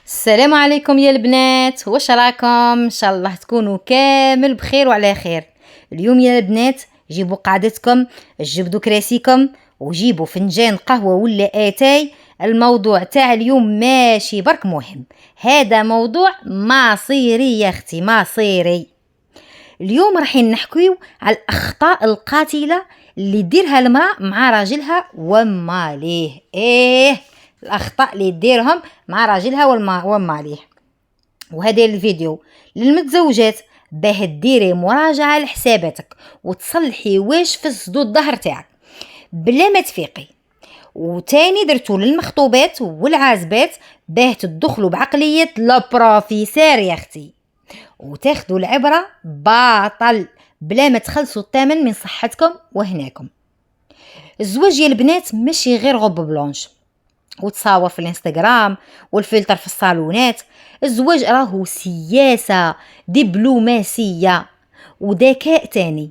السلام عليكم يا البنات، واش راكم؟ ان شاء الله تكونوا كامل بخير وعلى خير. اليوم يا البنات جيبوا قعدتكم، جبدوا كراسيكم وجيبوا فنجان قهوة ولا اتاي. الموضوع تاع اليوم ماشي برك مهم، هذا موضوع مصيري يا اختي، مصيري. اليوم راح نحكيو على الاخطاء القاتلة اللي ديرها المرأة مع راجلها وماليه. الاخطاء اللي ديرهم مع راجلها وماليه. وهذا الفيديو للمتزوجات باه ديري مراجعة لحساباتك وتصلحي واش فسدو الظهر تاعك بلا ما تفيقي. وتاني درتو للمخطوبات والعازبات باه تدخلوا بعقلية لابروفيسير يا اختي وتاخدوا العبرة باطل بلا ما تخلصوا الثمن من صحتكم وهناكم. الزواج يا البنات ماشي غير غوب بلونش وتصاور في الانستغرام والفلتر في الصالونات. الزواج راهو سياسة دبلوماسية وذكاء تاني.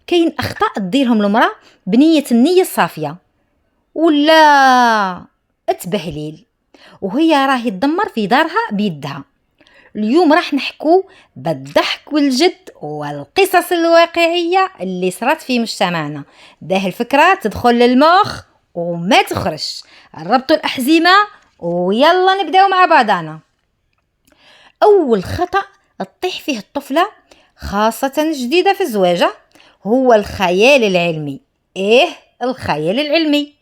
كاين اخطاء تديرهم المرأة بنية النية الصافية ولا التبهليل وهي راهي تدمر في دارها بيدها. اليوم راح نحكو بالضحك والجد والقصص الواقعية اللي صارت في مجتمعنا باه الفكرة تدخل للمخ وما تخرج. ربطوا الأحزمة ويلا نبداو مع بعضنا. أول خطأ تطيح فيه الطفلة خاصة جديدة في الزواجة هو الخيال العلمي. الخيال العلمي.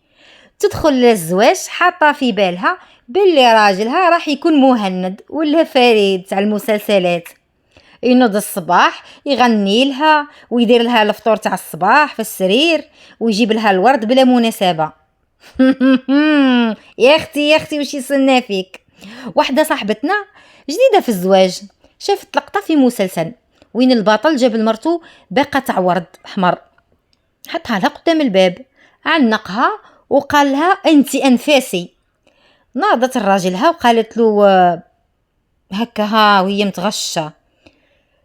تدخل للزواج حاطة في بالها باللي راجلها راح يكون مهند ولا فريد تاع المسلسلات، ينوض الصباح يغني لها ويدير لها الفطور تاع الصباح في السرير ويجيب لها الورد بلا مناسبة. يا اختي وش يصنع فيك؟ واحدة صاحبتنا جديدة في الزواج شافت لقطة في مسلسل وين البطل جاب المرتو باقة تاع ورد احمر، حطها لها قدام الباب، عنقها وقال لها انتي انفاسي. ناضت الراجلها وقالت له هكا ها وهي متغشة،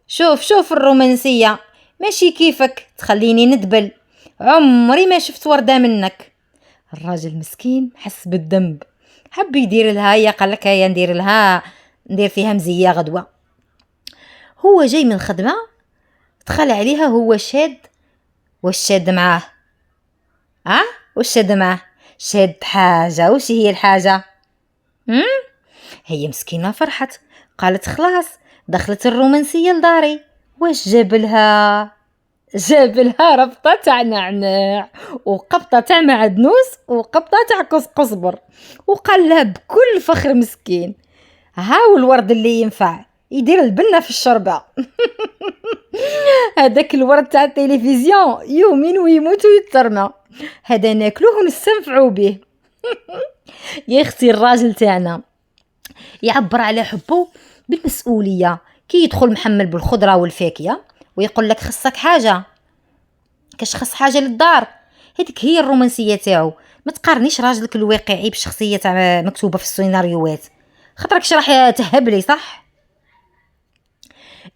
شوف الرومانسية ماشي كيفك تخليني ندبل، عمري ما شفت وردة منك. الراجل مسكين حس بالذنب، حب يدير لها، يا قال لك هيا ندير فيها مزية غدوة. هو جاي من الخدمة دخل عليها هو شاد. واش شاد معاه؟ واش شاد معاه؟ شاد حاجة. وش هي الحاجة؟ هي مسكينة فرحت، قالت خلاص دخلت الرومانسية لداري. واش جاب لها ربطة تاع نعناع وقبطة تاع معدنوس وقبطة تاع قزبر وقال لها بكل فخر مسكين هاو الورد اللي ينفع يدير البنة في الشربة. هذاك الورد تاع التلفزيون يومين ويموت ويترمى، هذا ناكلوه ونستنفعوا به. يا اختي الراجل تاعنا يعبر على حبه بالمسؤولية كي يدخل محمل بالخضرة والفاكهة ويقول لك خصك حاجة، كاش خص حاجة للدار. هذيك هي الرومانسية تاعو. ما تقارنيش راجلك الواقعي بشخصية تاع مكتوبة في السيناريوهات، خاطرك راح تهب لي صح.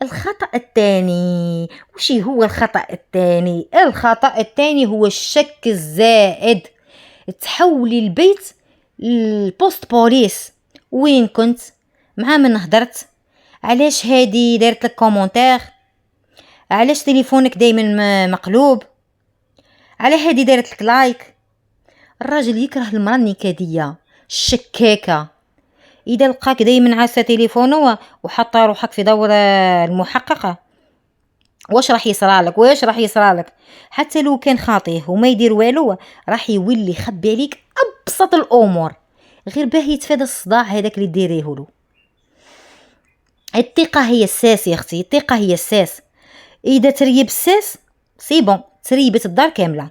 الخطأ الثاني، وش هو الخطأ الثاني؟ الخطأ الثاني هو الشك الزائد. تحولي البيت البوست بوليس. وين كنت؟ مع من هدرت؟ علاش هادي دارت لك كومونتير؟ علاش تليفونك دايما مقلوب؟ على هادي دارت لك لايك؟ الراجل يكره المرأة النكدية الشكاكة. اذا لقاك دايما عاسة تليفونه وحاطه روحك في دور المحققة، واش راح يصرالك؟ حتى لو كان خاطيه وما يدير والو راح يولي يخبي عليك ابسط الامور غير باه يتفادى الصداع هذاك اللي ديريه له. الثقة هي الساس يا اختي، الثقة هي الساس. اذا تريب الساس سي بون، تريبت الدار كاملة.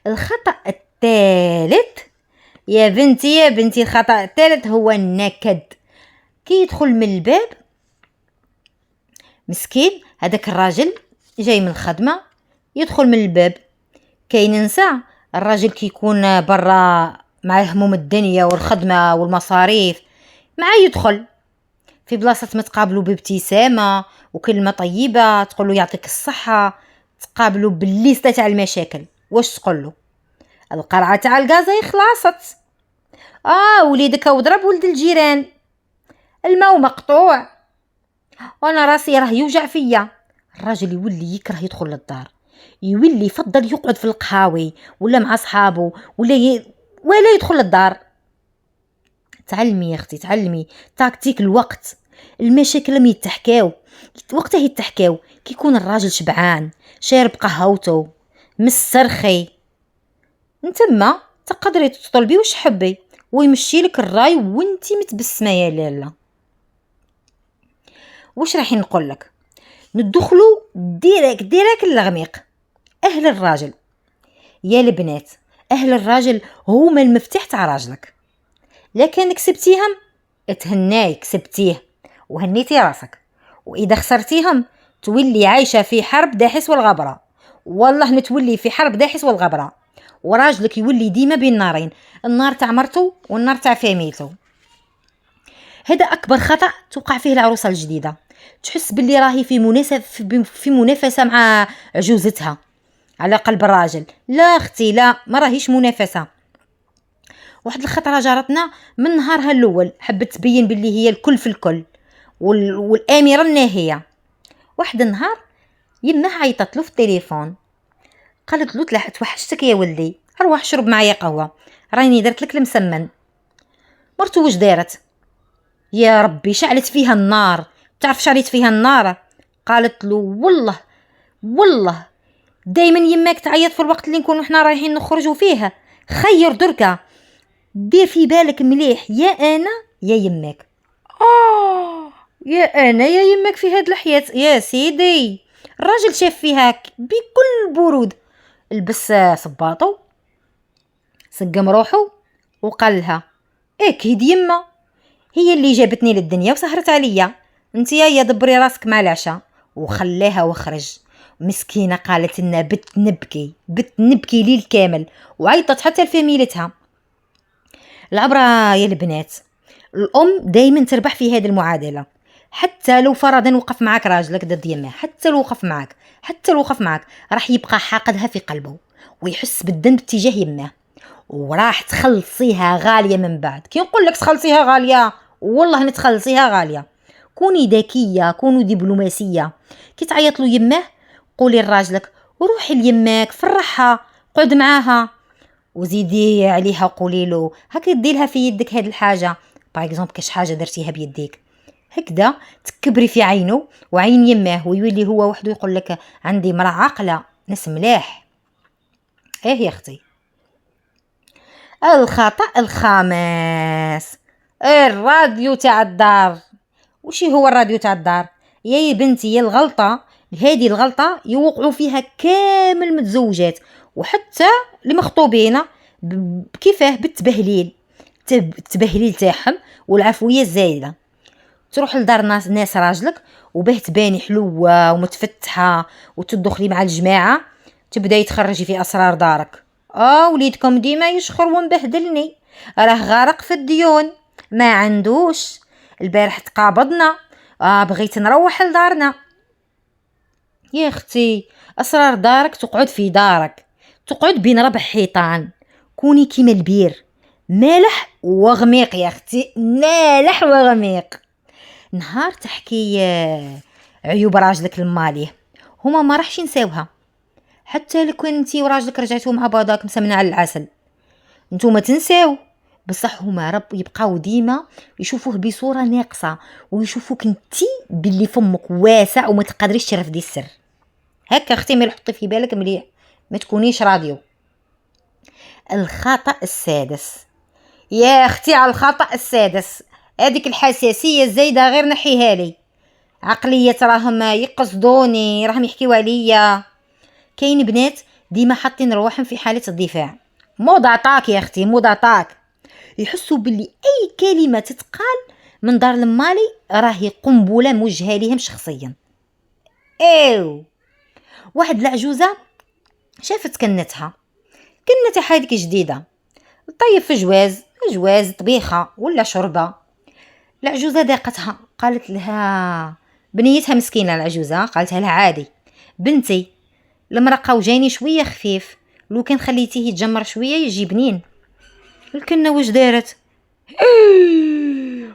الخطأ الثالث يا بنتي الخطأ الثالث هو النكد. كي يدخل من الباب مسكين هذاك الراجل جاي من الخدمة يدخل من الباب، كاين نساء الراجل كي يكون برا مع هموم الدنيا والخدمة والمصاريف مع يدخل في بلاصة ما تقابلوا بابتسامة وكلمة طيبة تقول له يعطيك الصحة، تقابلوا بالليستة تاع المشاكل. واش تقول له؟ القرعة تاع الغازة خلاصت. وليدك وضرب ولد الجيران. الماء مقطوع وانا راسي راه يوجع فيا. الراجل يولي يكره يدخل للدار، يولي يفضل يقعد في القهاوي ولا مع صحابه ولا يدخل للدار. تعلمي يا اختي، تعلمي تاكتيك الوقت. المشاكل لم يتحكاو وقتها يتحكاو كيكون الراجل شبعان شارب قهوته مسترخي. نتما تقدري تطلبي واش حبي ويمشي لك الراي وانتي متبسمه يا لاله. واش راح نقول لك؟ ندخلوا ديريك للغميق. اهل الراجل يا البنات، اهل الراجل هما المفتاح تاع راجلك. لكن كسبتيهم اتهناي، كسبتيه وهنيتي راسك. واذا خسرتيهم تولي عايشه في حرب داحس والغبره. والله نتولي في حرب داحس والغبره، وراجلك يولي ديما بين نارين، النار تاع مرتو والنار تاع فاميلتو. هذا اكبر خطا توقع فيه العروسه الجديده، تحس باللي راهي في منافسه مع عجوزتها على قلب الراجل. لا اختي لا، ما راهيش منافسه. واحد الخطره جارتنا من نهارها الاول حبت تبين باللي هي الكل في الكل والاميره الناهيه. واحد النهار يمه عيطت له في التليفون، قالت له توحشتك يا ولدي، اروح شرب معايا قهوه، راني درت لك المسمن. مرتو واش دارت؟ يا ربي شعلت فيها النار. تعرف شعلت فيها النار؟ قالت له والله دايما يماك تعيط في الوقت اللي نكونوا حنا رايحين نخرجوا فيه. خير دركا دير في بالك مليح، يا انا يا يماك. يا انا يا يماك في هاد الحياة يا سيدي. الراجل شاف فيها بكل برود، لبس صباطو سقم روحو وقال لها اكيد يما هي اللي جابتني للدنيا وسهرت عليا، انتيا يا دبري راسك مع العشاء. وخلاها وخرج. مسكينه قالت لنا بتنبكي ليل كامل وعيطت حتى لفاميلتها. العبره يا البنات، الام دايما تربح في هذه المعادله. حتى لو فرضا وقف معك راجلك ضد يمه، حتى لو وقف معك راح يبقى حاقدها في قلبه ويحس بالذنب تجاه يمه، وراح تخلصيها غاليه من بعد. كي نقول لك تخلصيها غاليه، والله نتخلصيها غاليه. كوني ذكيه، كونوا دبلوماسيه. كي تعيط له يمه قولي لراجلك روحي ليماك فرحها، قعد معاها وزيدي عليها قولي له هكا ديرها في يدك هاد الحاجه. باغ اكزومبل كاش حاجه درتيها بيديك هكذا تكبري في عينه وعين يماه، ويولي هو وحده يقول لك عندي مرا عاقله ناس ملاح. يا اختي. الخطأ الخامس الراديو تاع الدار. وشي هو الراديو تاع الدار يا بنتي؟ يا الغلطه هذه الغلطه يوقعوا فيها كامل متزوجات وحتى اللي مخطوبين. كيفاه؟ بالتبهليل، التبهليل تاعهم والعفويه الزايده. تروح لدار ناس راجلك وباه تباني حلوه ومتفتحه وتدخلي مع الجماعه، تبداي تخرجي في اسرار دارك. وليدكم ديما يشخر ومبهدلني، راه غارق في الديون، ما عندوش. البارح تقابضنا، بغيت نروح لدارنا. يا اختي اسرار دارك تقعد في دارك، تقعد بين ربع حيطان. كوني كيما البير، مالح وغميق يا اختي، مالح وغميق. نهار تحكي عيوب راجلك الماليه هما ما راحش ينساوها، حتى لو كنتي وراجلك رجعتوا مع بعضاك مسمنه على العسل نتوما تنساو. بصح هما رب يبقاو ديما يشوفوه بصوره ناقصه ويشوفوك انتي باللي فمك واسع وما تقدريش ترفدي السر. هكا اختي ملي حطي في بالك مليح ما تكونيش راديو. الخطأ السادس يا اختي، على الخطأ السادس هذيك الحساسيه الزايده غير نحيها لي. عقليه راهم يقصدوني، راهم يحكيو عليا. كاين بنات ديما حاطين رواحهم في حاله الدفاع. موض عطاك يا اختي، موض عطاك. يحسوا باللي اي كلمه تتقال من دار المالي راهي قنبله موجهه ليهم شخصيا. واحد العجوزه شافت كنتها هذيك جديده طيب في جواز طبيخه ولا شربه. العجوزه ضاقتها، قالت لها بنيتها مسكينه العجوزه، قالت لها عادي بنتي المرقه وجايني شويه خفيف، لو كان خليتيه يتجمر شويه يجي بنين. الكنه واش دارت؟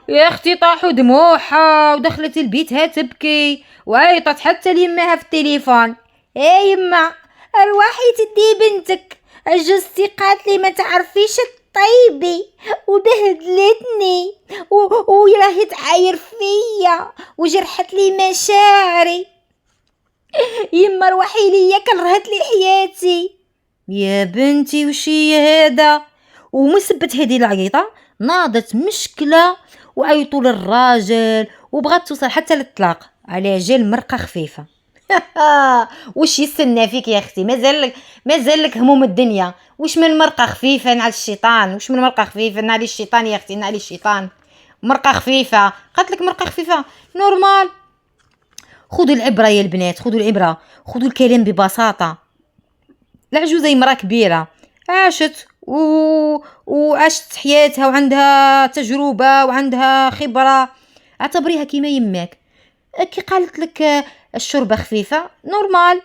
يا اختي طاحوا دموعها ودخلت لبيتها تبكي وعيطت حتى ليماها في التليفون. يا يما ارواحي تدي بنتك، عجزتي قالت لي ما تعرفيش طيبي وبهدلتني وراهي تعاير فيا وجرحت لي مشاعري. يما روحي ليا كرهت لي حياتي. يا بنتي وشي هذا؟ ومسبت هذه العيطه ناضت مشكله وعيطوا للراجل وبغات توصل حتى للطلاق على جال مرقه خفيفه. وش يستنى فيك يا اختي؟ مازال لك هموم الدنيا. وش من مرقه خفيفه نعل الشيطان؟ وش من مرقه خفيفه نعل الشيطان يا اختي؟ نعل الشيطان مرقه خفيفه. قالت لك مرقه خفيفه نورمال. خذوا العبره يا البنات، خذوا العبره، خذوا الكلام ببساطه. العجوزه مراه كبيره عاشت وعاشت حياتها وعندها تجربه وعندها خبره. اعتبريها كيما يماك. كي قالت لك الشربه خفيفه نورمال.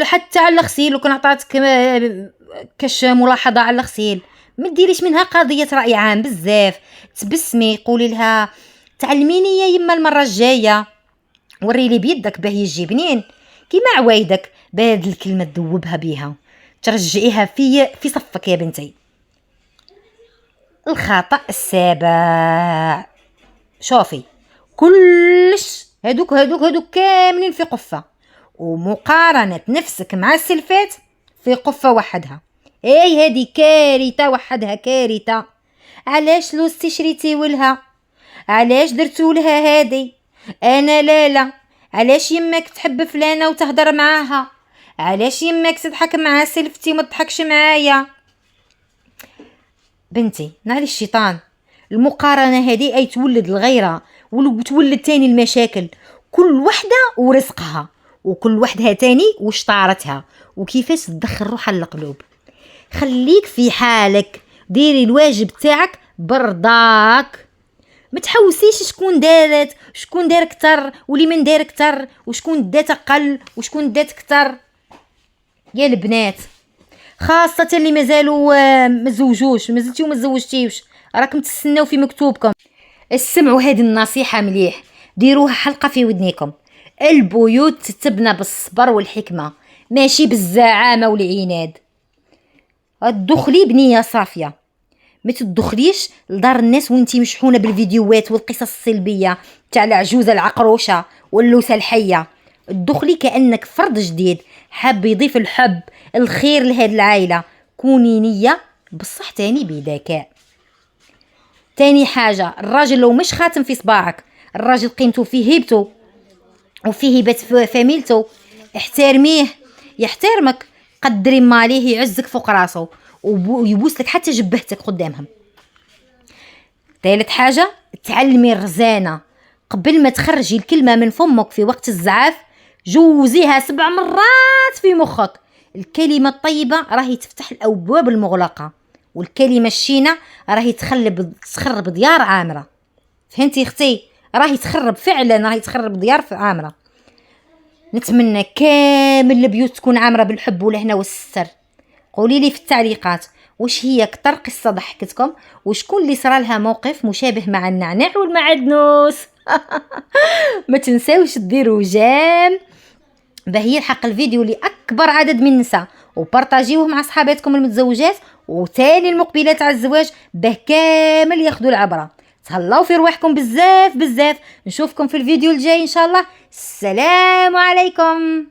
حتى على الغسيل وكان عطاتك كاش ملاحظه على الغسيل ما ديريش منها قضيه راي عام بزاف. تبسمي قولي لها تعلميني يا يما المره الجايه، وري لي بيدك باه يجيبنين كيما عوايدك. بهاد الكلمه تذوبها بيها ترجعيها في صفك يا بنتي. الخطأ السابع، شوفي كلش هادوك كاملين في قفة، ومقارنة نفسك مع السلفات في قفة وحدها. اي هادي كارثة وحدها كارثة. علاش لو استشريتي ولها؟ علاش درتو لها هادي؟ انا لا. علاش يماك تحب فلانة وتهدر معاها؟ علاش يماك تضحك مع سلفتي وما تضحكش معايا؟ بنتي نعل الشيطان. المقارنة هذه أي تولد الغيرة وتولد تاني المشاكل. كل وحدة ورزقها وكل وحدها تاني وشطارتها وكيفاش تدخل روحها للقلوب. خليك في حالك، ديري الواجب تاعك برضاك. ما تحوسيش شكون دارت شكون دار كتر واللي من دار كتر وشكون دات اقل وشكون دات كتر. يا البنات خاصة اللي مازالوا مزوجوش، مازلتيو مزوجتيوش، راكم تستناو في مكتوبكم. اسمعوا هذه النصيحة مليح، ديروها حلقة في ودنيكم. البيوت تتبنى بالصبر والحكمة ماشي بالزعامة والعناد. الدخلي بنية صافية، ما تدخليش لدار الناس وانتي مشحونة بالفيديوهات والقصص السلبية تاع العجوزة العقروشة واللوسة الحية. الدخلي كأنك فرد جديد حاب يضيف الحب الخير لهاد العائلة. كوني نية بصح تاني بذكاء. تاني حاجة، الراجل لو مش خاتم في صباعك، الراجل قيمته في هيبته وفي هيبة فاميلته. احترميه يحترمك، قدري ماليه يعزك فوق راسه ويبوسلك حتى جبهتك قدامهم. ثالث حاجة، تعلمي الرزانة. قبل ما تخرجي الكلمة من فمك في وقت الزعاف جوزيها 7 مرات في مخك. الكلمة الطيبة راهي تفتح الأبواب المغلقة، والكلمة الشينة راهي تخرب ديار عامرة. فهمتي اختي؟ راهي تخرب فعلا، راهي تخرب ديار عامرة. نتمنى كامل البيوت تكون عامرة بالحب والهنا والستر. قولي لي في التعليقات وش هي اكثر قصة ضحكتكم، وشكون اللي صرا لها موقف مشابه مع النعناع والمعدنوس. ما تنساوش ديروا جيم باه يلحق الفيديو لأكبر عدد من النساء، وبارطاجيوه مع صحاباتكم المتزوجات وتاني المقبلات على الزواج باه كامل ياخدوا العبرة. تهلاو في رواحكم بزاف بزاف. نشوفكم في الفيديو الجاي ان شاء الله. السلام عليكم.